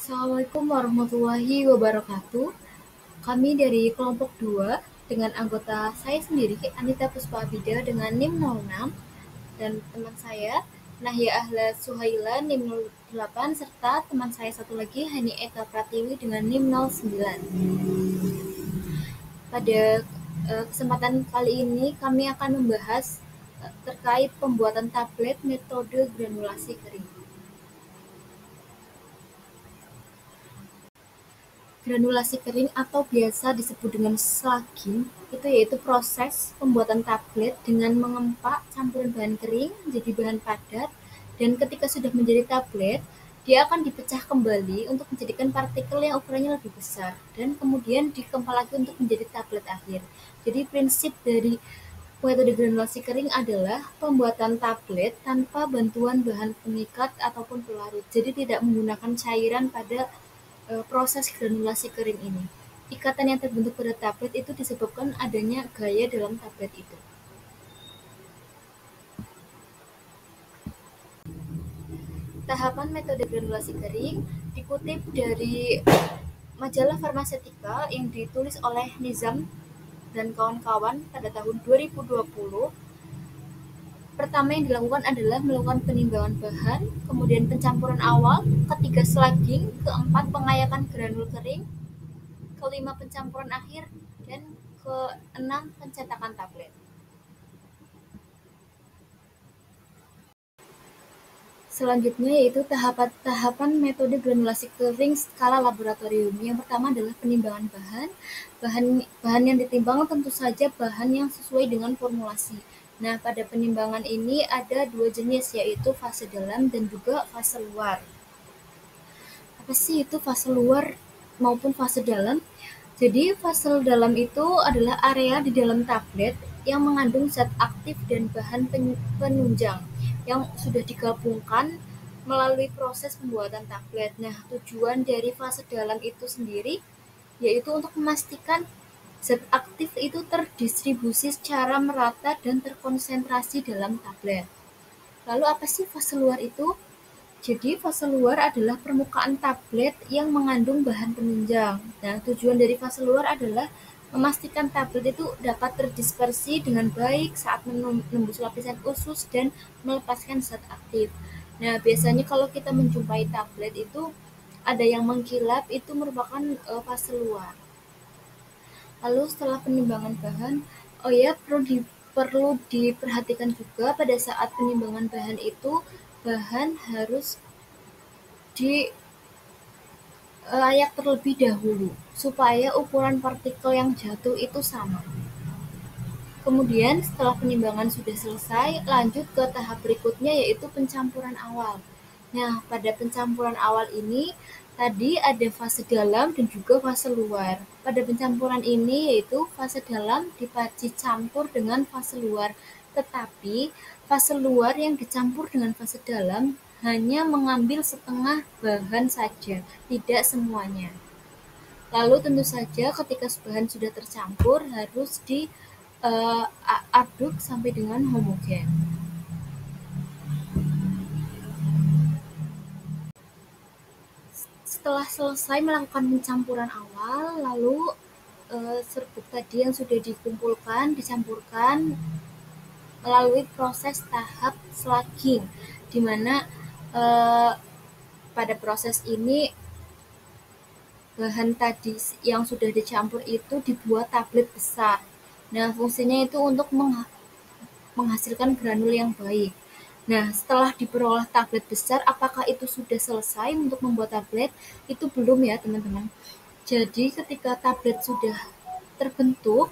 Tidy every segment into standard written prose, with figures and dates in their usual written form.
Assalamualaikum warahmatullahi wabarakatuh. Kami dari kelompok 2 dengan anggota saya sendiri, Anita Puspaabida dengan NIM 06 dan teman saya, Nahya Ahla Suhaila NIM 08 serta teman saya satu lagi, Hani Eka Pratiwi dengan NIM 09. Pada kesempatan kali ini kami akan membahas terkait pembuatan tablet metode granulasi kering. Granulasi kering atau biasa disebut dengan slugging itu yaitu proses pembuatan tablet dengan mengempak campuran bahan kering menjadi bahan padat, dan ketika sudah menjadi tablet dia akan dipecah kembali untuk menjadikan partikel yang ukurannya lebih besar dan kemudian dikempal lagi untuk menjadi tablet akhir. Jadi prinsip dari metode granulasi kering adalah pembuatan tablet tanpa bantuan bahan pengikat ataupun pelarut. Jadi tidak menggunakan cairan pada proses granulasi kering ini. Ikatan yang terbentuk pada tablet itu disebabkan adanya gaya dalam tablet itu. Tahapan metode granulasi kering dikutip dari majalah Farmaseutika yang ditulis oleh Nizam dan kawan-kawan pada tahun 2020. Pertama yang dilakukan adalah melakukan penimbangan bahan, kemudian pencampuran awal, ketiga slugging, keempat pengayakan granul kering, kelima pencampuran akhir, dan keenam pencetakan tablet. Selanjutnya yaitu tahapan metode granulasi kering skala laboratorium. Yang pertama adalah penimbangan bahan. Bahan yang ditimbang tentu saja bahan yang sesuai dengan formulasi. Nah, pada penimbangan ini ada dua jenis, yaitu fase dalam dan juga fase luar. Apa sih itu fase luar maupun fase dalam? Jadi fase dalam itu adalah area di dalam tablet yang mengandung zat aktif dan bahan penunjang yang sudah digabungkan melalui proses pembuatan tablet. Nah, tujuan dari fase dalam itu sendiri yaitu untuk memastikan zat aktif itu terdistribusi secara merata dan terkonsentrasi dalam tablet. Lalu apa sih fase luar itu? Jadi fase luar adalah permukaan tablet yang mengandung bahan penunjang. Nah, tujuan dari fase luar adalah memastikan tablet itu dapat terdispersi dengan baik saat menembus lapisan usus dan melepaskan zat aktif. Nah, biasanya kalau kita menjumpai tablet itu ada yang mengkilap, itu merupakan fase luar. Lalu setelah penimbangan bahan, perlu diperhatikan juga pada saat penimbangan bahan itu bahan harus dilayak terlebih dahulu supaya ukuran partikel yang jatuh itu sama. Kemudian setelah penimbangan sudah selesai, lanjut ke tahap berikutnya yaitu pencampuran awal. Nah, pada pencampuran awal ini tadi ada fase dalam dan juga fase luar. Pada pencampuran ini yaitu fase dalam dicampur dengan fase luar, tetapi fase luar yang dicampur dengan fase dalam hanya mengambil setengah bahan saja, tidak semuanya. Lalu tentu saja ketika bahan sudah tercampur harus diaduk sampai dengan homogen. Setelah selesai melakukan pencampuran awal, lalu serbuk tadi yang sudah dikumpulkan dicampurkan melalui proses tahap slugging, di mana pada proses ini bahan tadi yang sudah dicampur itu dibuat tablet besar. Nah, fungsinya itu untuk menghasilkan granul yang baik. Nah, setelah diperoleh tablet besar, apakah itu sudah selesai untuk membuat tablet? Itu belum ya, teman-teman. Jadi, ketika tablet sudah terbentuk,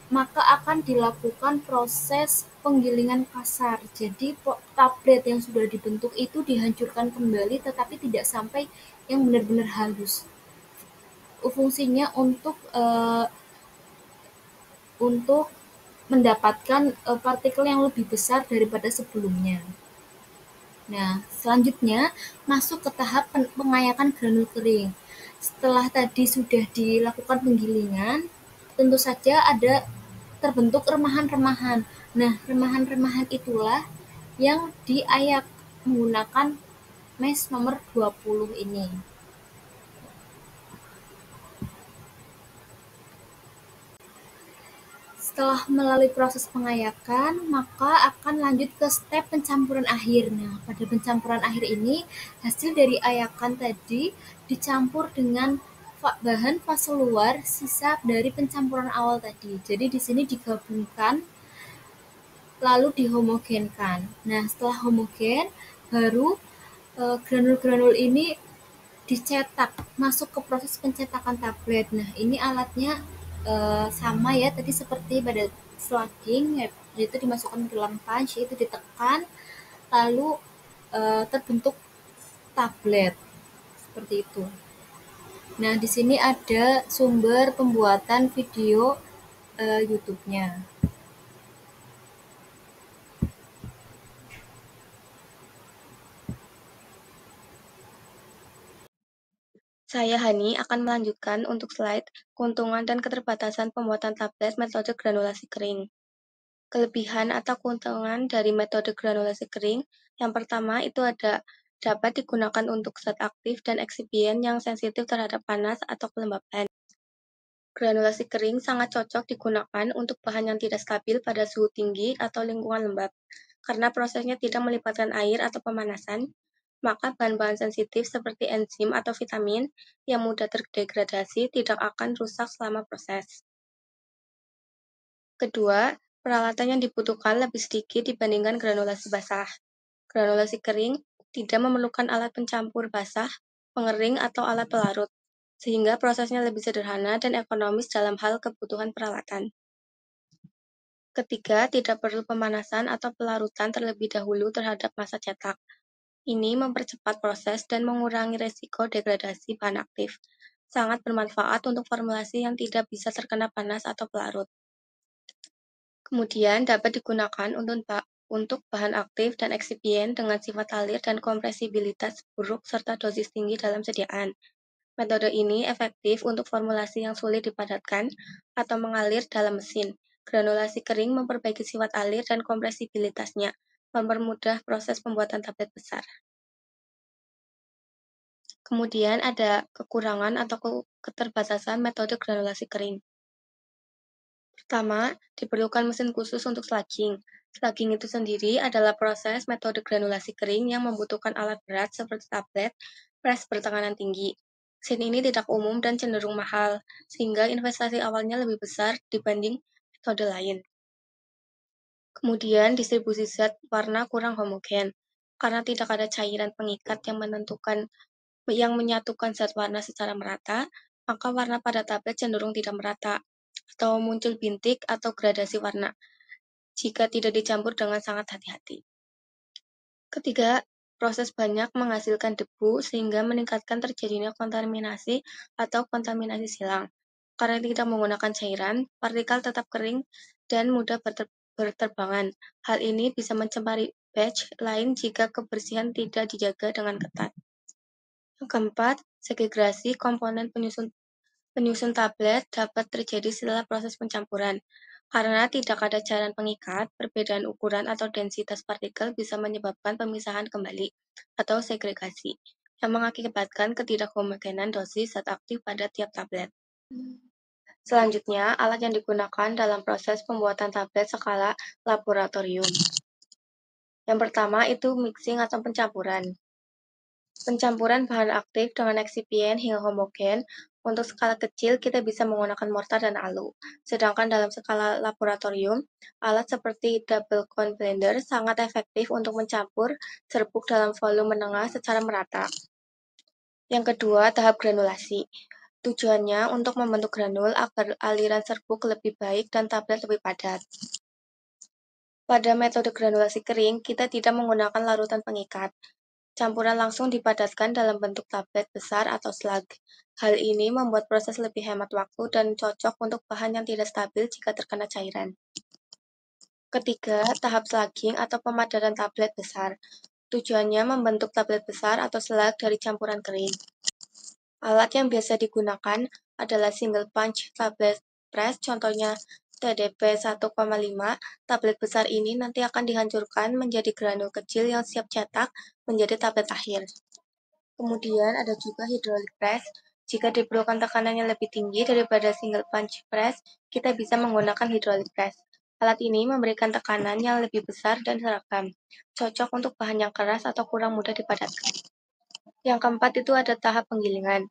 maka akan dilakukan proses penggilingan kasar. Jadi, tablet yang sudah dibentuk itu dihancurkan kembali, tetapi tidak sampai yang benar-benar halus. Fungsinya untuk mendapatkan partikel yang lebih besar daripada sebelumnya. Nah, selanjutnya masuk ke tahap pengayakan granul kering. Setelah tadi sudah dilakukan penggilingan, tentu saja ada terbentuk remahan-remahan. Nah, remahan-remahan itulah yang diayak menggunakan mesh nomor 20 ini. Setelah melalui proses pengayakan, maka akan lanjut ke step pencampuran akhir. Nah, pada pencampuran akhir ini, hasil dari ayakan tadi dicampur dengan bahan fase luar sisa dari pencampuran awal tadi. Jadi di sini digabungkan lalu dihomogenkan. Nah, setelah homogen, baru granul-granul ini dicetak, masuk ke proses pencetakan tablet. Nah, ini alatnya sama ya tadi seperti pada slugging, yaitu dimasukkan ke dalam punch, itu ditekan, lalu terbentuk tablet seperti itu. Nah, di sini ada sumber pembuatan video YouTube-nya. Saya Hani akan melanjutkan untuk slide keuntungan dan keterbatasan pembuatan tablet metode granulasi kering. Kelebihan atau keuntungan dari metode granulasi kering, yang pertama itu dapat digunakan untuk zat aktif dan eksipien yang sensitif terhadap panas atau kelembapan. Granulasi kering sangat cocok digunakan untuk bahan yang tidak stabil pada suhu tinggi atau lingkungan lembab. Karena prosesnya tidak melibatkan air atau pemanasan, maka bahan-bahan sensitif seperti enzim atau vitamin yang mudah terdegradasi tidak akan rusak selama proses. Kedua, peralatan yang dibutuhkan lebih sedikit dibandingkan granulasi basah. Granulasi kering tidak memerlukan alat pencampur basah, pengering, atau alat pelarut, sehingga prosesnya lebih sederhana dan ekonomis dalam hal kebutuhan peralatan. Ketiga, tidak perlu pemanasan atau pelarutan terlebih dahulu terhadap masa cetak. Ini mempercepat proses dan mengurangi resiko degradasi bahan aktif. Sangat bermanfaat untuk formulasi yang tidak bisa terkena panas atau pelarut. Kemudian dapat digunakan untuk bahan aktif dan eksipien dengan sifat alir dan kompresibilitas buruk serta dosis tinggi dalam sediaan. Metode ini efektif untuk formulasi yang sulit dipadatkan atau mengalir dalam mesin. Granulasi kering memperbaiki sifat alir dan kompresibilitasnya, mempermudah proses pembuatan tablet besar. Kemudian ada kekurangan atau keterbatasan metode granulasi kering. Pertama, diperlukan mesin khusus untuk slugging. Slugging itu sendiri adalah proses metode granulasi kering yang membutuhkan alat berat seperti tablet, pres bertekanan tinggi. Mesin ini tidak umum dan cenderung mahal, sehingga investasi awalnya lebih besar dibanding metode lain. Kemudian, distribusi zat warna kurang homogen. Karena tidak ada cairan pengikat yang menyatukan zat warna secara merata, maka warna pada tablet cenderung tidak merata, atau muncul bintik atau gradasi warna, jika tidak dicampur dengan sangat hati-hati. Ketiga, proses banyak menghasilkan debu sehingga meningkatkan terjadinya kontaminasi atau kontaminasi silang. Karena tidak menggunakan cairan, partikel tetap kering dan mudah berterbangan. Hal ini bisa mencemari batch lain jika kebersihan tidak dijaga dengan ketat. Yang keempat, segregasi komponen penyusun tablet dapat terjadi setelah proses pencampuran. Karena tidak ada cairan pengikat, perbedaan ukuran atau densitas partikel bisa menyebabkan pemisahan kembali atau segregasi, yang mengakibatkan ketidakhomogenan dosis zat aktif pada tiap tablet. Selanjutnya, alat yang digunakan dalam proses pembuatan tablet skala laboratorium. Yang pertama itu mixing atau pencampuran. Pencampuran bahan aktif dengan eksipien hingga homogen. Untuk skala kecil, kita bisa menggunakan mortar dan alu. Sedangkan dalam skala laboratorium, alat seperti double cone blender sangat efektif untuk mencampur serbuk dalam volume menengah secara merata. Yang kedua, tahap granulasi. Tujuannya untuk membentuk granul agar aliran serbuk lebih baik dan tablet lebih padat. Pada metode granulasi kering, kita tidak menggunakan larutan pengikat. Campuran langsung dipadatkan dalam bentuk tablet besar atau slug. Hal ini membuat proses lebih hemat waktu dan cocok untuk bahan yang tidak stabil jika terkena cairan. Ketiga, tahap slugging atau pemadatan tablet besar. Tujuannya membentuk tablet besar atau slug dari campuran kering. Alat yang biasa digunakan adalah single punch tablet press, contohnya TDP 1,5. Tablet besar ini nanti akan dihancurkan menjadi granul kecil yang siap cetak menjadi tablet akhir. Kemudian ada juga hydraulic press, Jika diperlukan tekanan yang lebih tinggi daripada single punch press, kita bisa menggunakan hydraulic press. Alat ini memberikan tekanan yang lebih besar dan seragam, cocok untuk bahan yang keras atau kurang mudah dipadatkan. Yang keempat itu ada tahap penggilingan.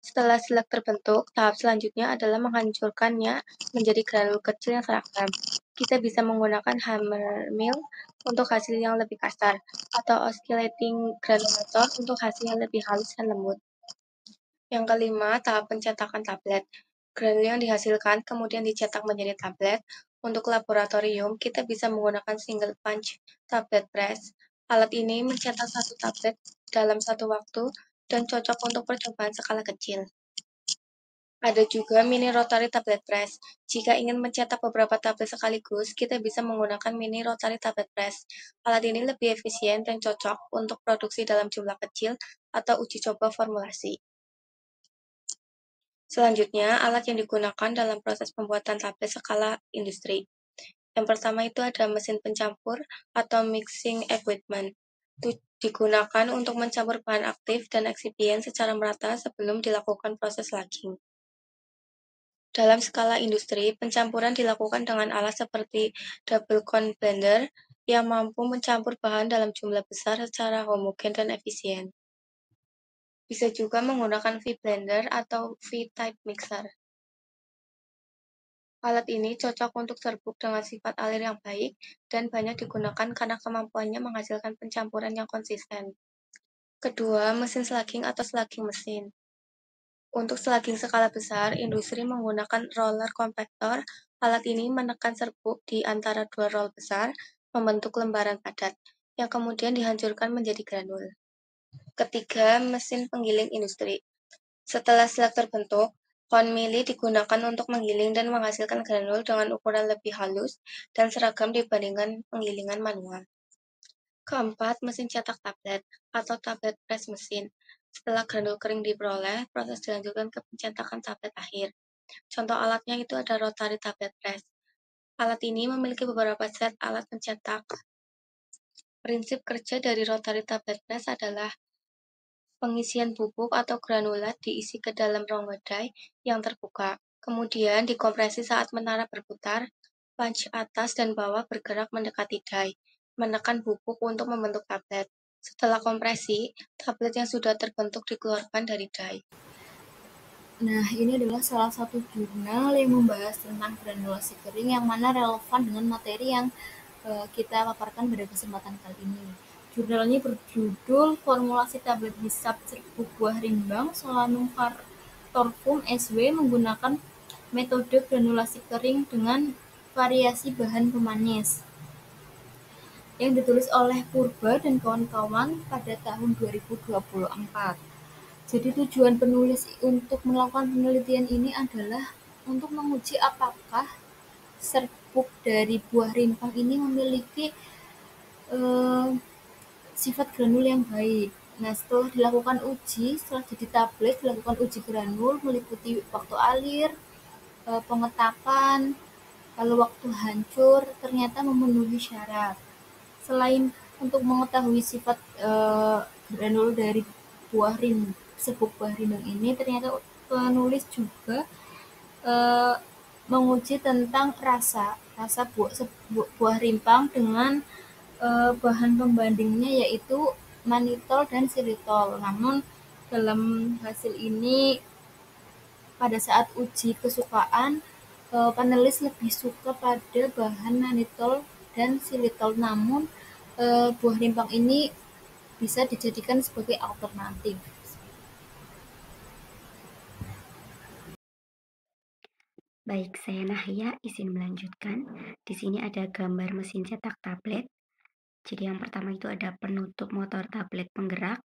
Setelah slug terbentuk, tahap selanjutnya adalah menghancurkannya menjadi granul kecil yang seragam. Kita bisa menggunakan hammer mill untuk hasil yang lebih kasar, atau oscillating granulator untuk hasil yang lebih halus dan lembut. Yang kelima, tahap pencetakan tablet. Granul yang dihasilkan kemudian dicetak menjadi tablet. Untuk laboratorium, kita bisa menggunakan single punch tablet press. Alat ini mencetak satu tablet dalam satu waktu dan cocok untuk percobaan skala kecil. Ada juga mini rotary tablet press. Jika ingin mencetak beberapa tablet sekaligus, kita bisa menggunakan mini rotary tablet press. Alat ini lebih efisien dan cocok untuk produksi dalam jumlah kecil atau uji coba formulasi. Selanjutnya, alat yang digunakan dalam proses pembuatan tablet skala industri. Yang pertama itu ada mesin pencampur atau mixing equipment. Itu digunakan untuk mencampur bahan aktif dan eksipien secara merata sebelum dilakukan proses slugging. Dalam skala industri, pencampuran dilakukan dengan alat seperti double cone blender yang mampu mencampur bahan dalam jumlah besar secara homogen dan efisien. Bisa juga menggunakan V-blender atau V-type mixer. Alat ini cocok untuk serbuk dengan sifat alir yang baik dan banyak digunakan karena kemampuannya menghasilkan pencampuran yang konsisten. Kedua, mesin slugging atau slugging mesin. Untuk slugging skala besar, industri menggunakan roller compactor. Alat ini menekan serbuk di antara dua roll besar, membentuk lembaran padat, yang kemudian dihancurkan menjadi granul. Ketiga, mesin penggiling industri. Setelah slug terbentuk, kon mili digunakan untuk menggiling dan menghasilkan granul dengan ukuran lebih halus dan seragam dibandingkan penggilingan manual. Keempat, mesin cetak tablet atau tablet press mesin. Setelah granul kering diperoleh, proses dilanjutkan ke pencetakan tablet akhir. Contoh alatnya itu ada rotary tablet press. Alat ini memiliki beberapa set alat pencetak. Prinsip kerja dari rotary tablet press adalah pengisian bubuk atau granulat diisi ke dalam rongga die yang terbuka. Kemudian dikompresi saat menara berputar, punch atas dan bawah bergerak mendekati die, menekan bubuk untuk membentuk tablet. Setelah kompresi, tablet yang sudah terbentuk dikeluarkan dari die. Nah, ini adalah salah satu jurnal yang membahas tentang granulasi kering yang mana relevan dengan materi yang kita paparkan pada kesempatan kali ini. Jurnal ini berjudul Formulasi Tablet Hisap Serbuk Buah Rimbang Solanum Torfum SW menggunakan metode granulasi kering dengan variasi bahan pemanis, yang ditulis oleh Purba dan kawan-kawan pada tahun 2024. Jadi tujuan penulis untuk melakukan penelitian ini adalah untuk menguji apakah serbuk dari buah rimpang ini memiliki eh, sifat granul yang baik. Nah, setelah dilakukan uji, setelah jadi tablet, dilakukan uji granul meliputi waktu alir, pengetapan, lalu waktu hancur, ternyata memenuhi syarat. Selain untuk mengetahui sifat granul dari serbuk buah rimbang ini, ternyata penulis juga eh, menguji tentang rasa rasa buah rimpang dengan bahan pembandingnya yaitu manitol dan xilitol. Namun dalam hasil ini pada saat uji kesukaan panelis lebih suka pada bahan manitol dan xilitol. Namun buah rimpang ini bisa dijadikan sebagai alternatif. Baik, saya Nahya izin melanjutkan. Di sini ada gambar mesin cetak tablet. Jadi yang pertama itu ada penutup motor tablet penggerak,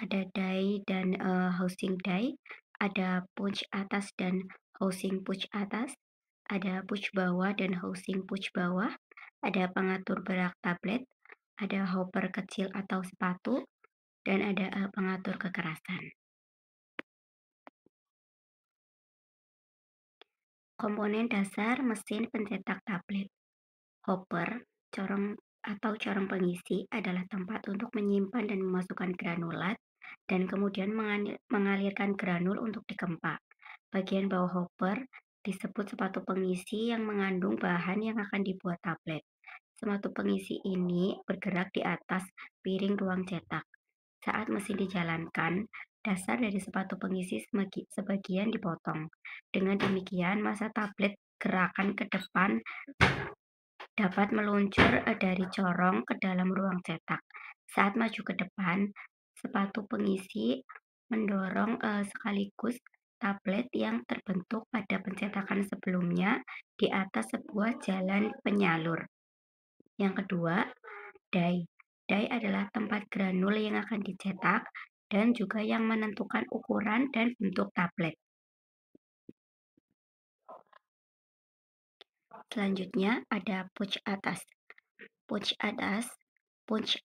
ada die dan housing die, ada punch atas dan housing punch atas, ada push bawah dan housing push bawah, ada pengatur berat tablet, ada hopper kecil atau sepatu, dan ada pengatur kekerasan. Komponen dasar mesin pencetak tablet. Hopper, corong atau corong pengisi adalah tempat untuk menyimpan dan memasukkan granulat. dan kemudian mengalirkan granul untuk dikempa. Bagian bawah hopper disebut sepatu pengisi yang mengandung bahan yang akan dibuat tablet. Sepatu pengisi ini bergerak di atas piring ruang cetak. Saat mesin dijalankan, dasar dari sepatu pengisi sebagian dipotong. Dengan demikian, massa tablet gerakan ke depan dapat meluncur dari corong ke dalam ruang cetak. Saat maju ke depan, sepatu pengisi mendorong sekaligus tablet yang terbentuk pada pencetakan sebelumnya di atas sebuah jalan penyalur. Yang kedua, die. Die adalah tempat granul yang akan dicetak dan juga yang menentukan ukuran dan bentuk tablet. Selanjutnya ada punch atas. Punch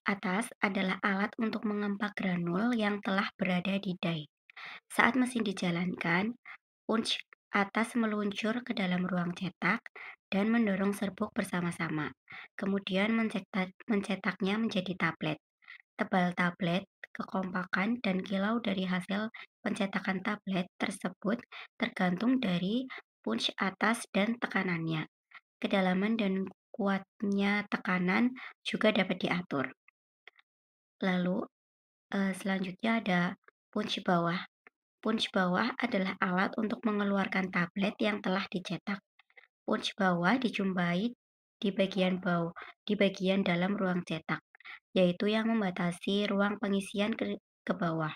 atas adalah alat untuk mengempa granul yang telah berada di die. Saat mesin dijalankan, punch atas meluncur ke dalam ruang cetak dan mendorong serbuk bersama-sama. Kemudian mencetaknya menjadi tablet. Tebal tablet, kekompakan, dan kilau dari hasil pencetakan tablet tersebut tergantung dari punch atas dan tekanannya. Kedalaman dan kuatnya tekanan juga dapat diatur. Lalu selanjutnya ada punch bawah. Punch bawah adalah alat untuk mengeluarkan tablet yang telah dicetak. Punch bawah dijumpai di bagian dalam ruang cetak, yaitu yang membatasi ruang pengisian ke bawah.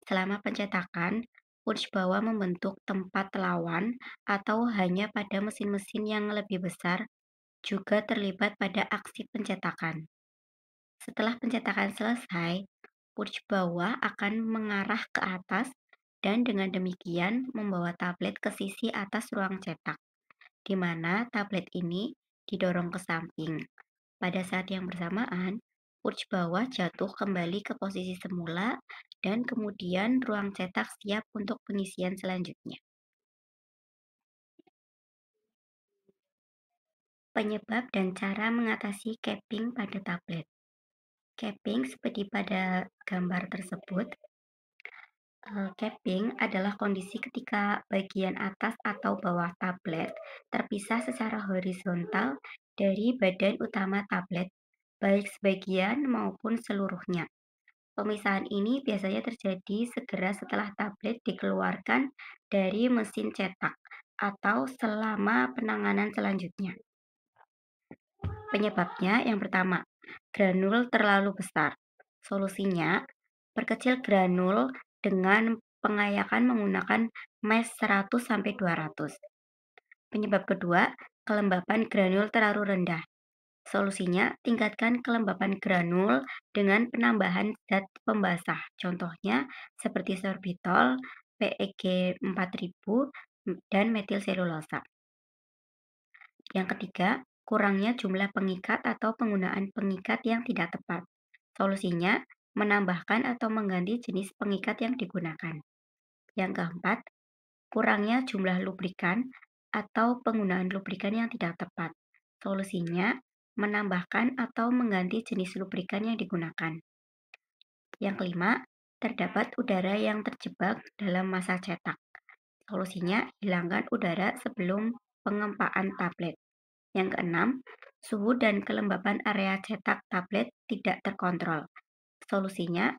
Selama pencetakan, punch bawah membentuk tempat lawan atau hanya pada mesin-mesin yang lebih besar juga terlibat pada aksi pencetakan. Setelah pencetakan selesai, punch bawah akan mengarah ke atas dan dengan demikian membawa tablet ke sisi atas ruang cetak, di mana tablet ini didorong ke samping. Pada saat yang bersamaan, punch bawah jatuh kembali ke posisi semula dan kemudian ruang cetak siap untuk pengisian selanjutnya. Penyebab dan cara mengatasi capping pada tablet. Capping seperti pada gambar tersebut. Capping adalah kondisi ketika bagian atas atau bawah tablet terpisah secara horizontal dari badan utama tablet, baik sebagian maupun seluruhnya. Pemisahan ini biasanya terjadi segera setelah tablet dikeluarkan dari mesin cetak atau selama penanganan selanjutnya. Penyebabnya yang pertama, granul terlalu besar. Solusinya, perkecil granul dengan pengayakan menggunakan mesh 100-200. Penyebab kedua, kelembapan granul terlalu rendah. Solusinya, tingkatkan kelembapan granul dengan penambahan zat pembasah. Contohnya seperti sorbitol, PEG 4000, dan metil selulosa. Yang ketiga, kurangnya jumlah pengikat atau penggunaan pengikat yang tidak tepat. Solusinya, menambahkan atau mengganti jenis pengikat yang digunakan. Yang keempat, kurangnya jumlah lubrikan atau penggunaan lubrikan yang tidak tepat. Solusinya, menambahkan atau mengganti jenis lubrikan yang digunakan. Yang kelima, terdapat udara yang terjebak dalam massa cetak. Solusinya, hilangkan udara sebelum pengempaan tablet. Yang keenam, suhu dan kelembapan area cetak tablet tidak terkontrol. Solusinya,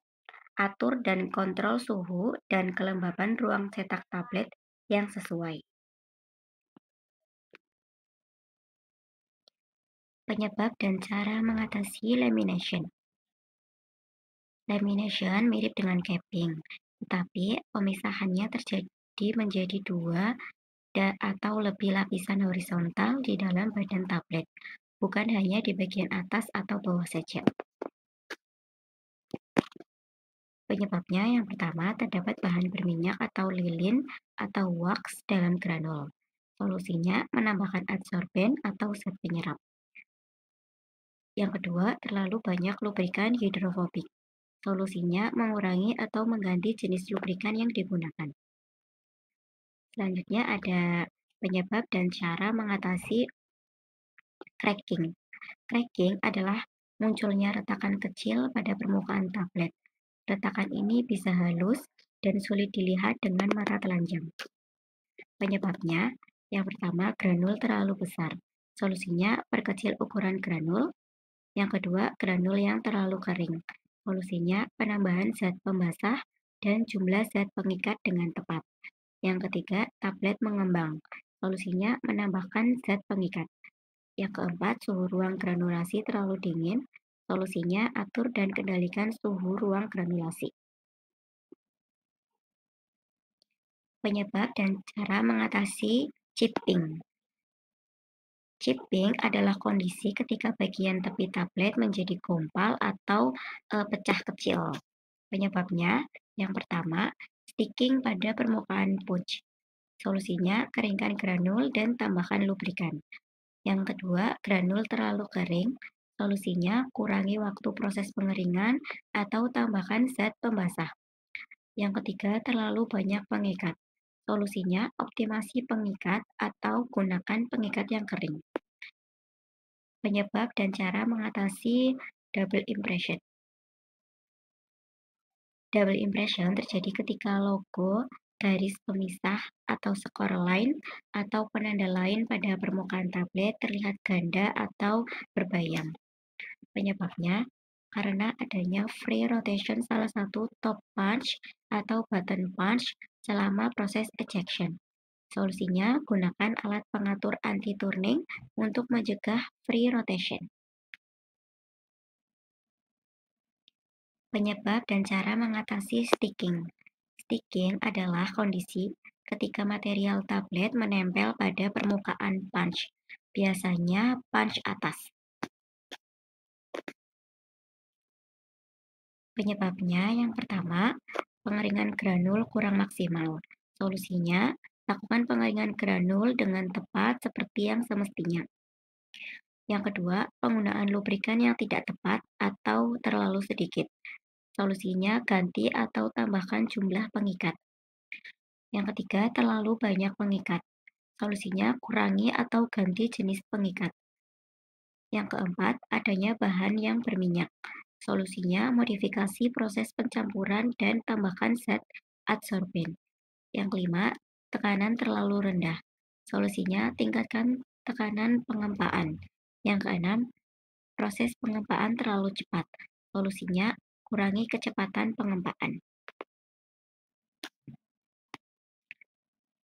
atur dan kontrol suhu dan kelembapan ruang cetak tablet yang sesuai. Penyebab dan cara mengatasi lamination. Lamination mirip dengan capping, tetapi pemisahannya terjadi menjadi dua atau lebih lapisan horizontal di dalam badan tablet, bukan hanya di bagian atas atau bawah saja. Penyebabnya yang pertama, terdapat bahan berminyak atau lilin atau wax dalam granul. Solusinya, menambahkan adsorben atau zat penyerap. Yang kedua, terlalu banyak lubrikan hidrofobik. Solusinya, mengurangi atau mengganti jenis lubrikan yang digunakan. Selanjutnya ada penyebab dan cara mengatasi cracking. Cracking adalah munculnya retakan kecil pada permukaan tablet. retakan ini bisa halus dan sulit dilihat dengan mata telanjang. Penyebabnya, yang pertama, granul terlalu besar. Solusinya, perkecil ukuran granul. Yang kedua, granul yang terlalu kering. Solusinya, penambahan zat pembasah dan jumlah zat pengikat dengan tepat. Yang ketiga, tablet mengembang. Solusinya, menambahkan zat pengikat. Yang keempat, suhu ruang granulasi terlalu dingin. Solusinya, atur dan kendalikan suhu ruang granulasi. Penyebab dan cara mengatasi chipping. Chipping adalah kondisi ketika bagian tepi tablet menjadi gumpal atau pecah kecil. Penyebabnya, yang pertama, sticking pada permukaan punch. Solusinya, keringkan granul dan tambahkan lubrikan. Yang kedua, granul terlalu kering. Solusinya, kurangi waktu proses pengeringan atau tambahkan zat pembasah. Yang ketiga, terlalu banyak pengikat. Solusinya, optimasi pengikat atau gunakan pengikat yang kering. Penyebab dan cara mengatasi double impression. Double impression terjadi ketika logo, garis pemisah, atau skor line, atau penanda lain pada permukaan tablet terlihat ganda atau berbayang. Penyebabnya, karena adanya free rotation salah satu top punch atau button punch selama proses ejection. Solusinya, gunakan alat pengatur anti-turning untuk mencegah free rotation. Penyebab dan cara mengatasi sticking. Sticking adalah kondisi ketika material tablet menempel pada permukaan punch, biasanya punch atas. Penyebabnya yang pertama, pengeringan granul kurang maksimal. Solusinya, lakukan pengeringan granul dengan tepat seperti yang semestinya. Yang kedua, penggunaan lubrikan yang tidak tepat atau terlalu sedikit. Solusinya, ganti atau tambahkan jumlah pengikat. Yang ketiga, terlalu banyak pengikat. Solusinya, kurangi atau ganti jenis pengikat. Yang keempat, adanya bahan yang berminyak. Solusinya, modifikasi proses pencampuran dan tambahkan zat adsorben. Yang kelima, tekanan terlalu rendah. Solusinya, tingkatkan tekanan pengempaan. Yang keenam, proses pengempaan terlalu cepat. Solusinya, kurangi kecepatan pengempaan.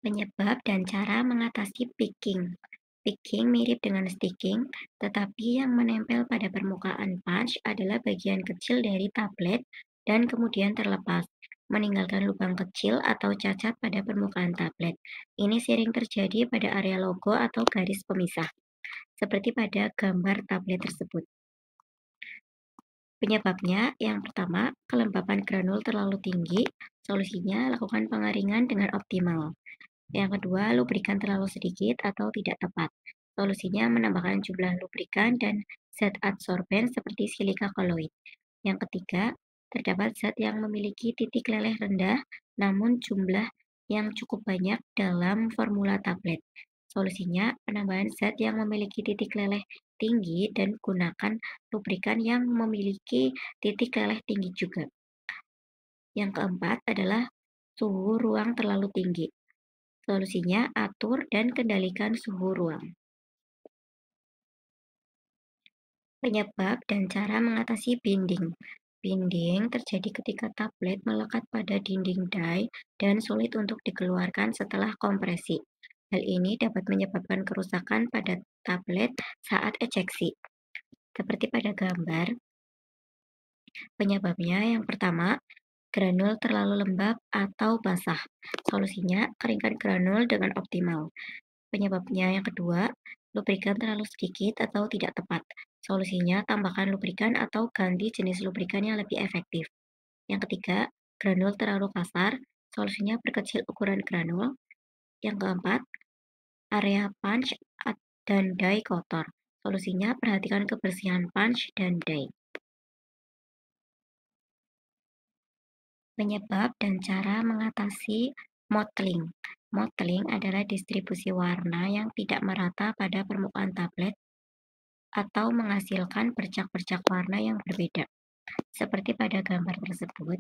Penyebab dan cara mengatasi picking. Picking mirip dengan sticking, tetapi yang menempel pada permukaan punch adalah bagian kecil dari tablet dan kemudian terlepas, meninggalkan lubang kecil atau cacat pada permukaan tablet. Ini sering terjadi pada area logo atau garis pemisah, seperti pada gambar tablet tersebut. Penyebabnya, yang pertama, kelembapan granul terlalu tinggi. Solusinya, lakukan pengeringan dengan optimal. Yang kedua, lubrikan terlalu sedikit atau tidak tepat. Solusinya menambahkan jumlah lubrikan dan zat adsorben seperti silika koloid. Yang ketiga, terdapat zat yang memiliki titik leleh rendah namun jumlah yang cukup banyak dalam formula tablet. Solusinya, penambahan zat yang memiliki titik leleh tinggi dan gunakan lubrikan yang memiliki titik leleh tinggi juga. Yang keempat adalah suhu ruang terlalu tinggi. Solusinya, atur dan kendalikan suhu ruang. Penyebab dan cara mengatasi binding. Binding terjadi ketika tablet melekat pada dinding die dan sulit untuk dikeluarkan setelah kompresi. Hal ini dapat menyebabkan kerusakan pada tablet saat ejeksi. Seperti pada gambar, penyebabnya yang pertama, granul terlalu lembab atau basah. Solusinya, keringkan granul dengan optimal. Penyebabnya yang kedua, lubrikan terlalu sedikit atau tidak tepat. Solusinya, tambahkan lubrikan atau ganti jenis lubrikan yang lebih efektif. Yang ketiga, granul terlalu kasar. Solusinya, perkecil ukuran granul. Yang keempat, area punch dan die kotor. Solusinya, perhatikan kebersihan punch dan die. Penyebab dan cara mengatasi mottling. Mottling adalah distribusi warna yang tidak merata pada permukaan tablet atau menghasilkan bercak-bercak warna yang berbeda. Seperti pada gambar tersebut,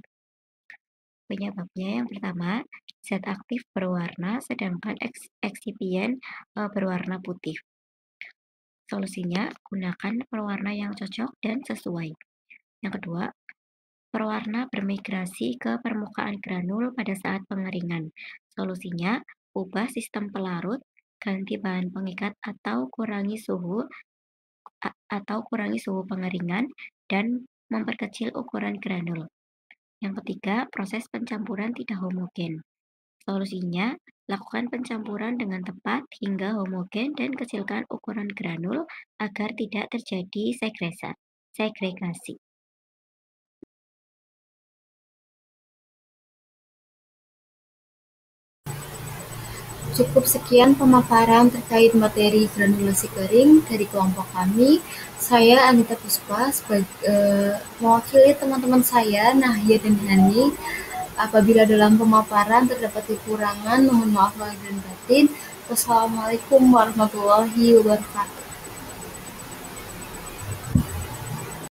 penyebabnya yang pertama, zat aktif berwarna sedangkan eksipien berwarna putih. Solusinya, gunakan pewarna yang cocok dan sesuai. Yang kedua, pewarna bermigrasi ke permukaan granul pada saat pengeringan. Solusinya, ubah sistem pelarut, ganti bahan pengikat atau kurangi suhu pengeringan dan memperkecil ukuran granul. Yang ketiga, proses pencampuran tidak homogen. Solusinya, lakukan pencampuran dengan tepat hingga homogen dan kecilkan ukuran granul agar tidak terjadi segregasi. Cukup sekian pemaparan terkait materi granulasi kering dari kelompok kami. Saya Anita Puspa mewakili teman-teman saya, Nahya dan Hani. Apabila dalam pemaparan terdapat kekurangan, mohon maaf lahir dan batin. Wassalamualaikum warahmatullahi wabarakatuh.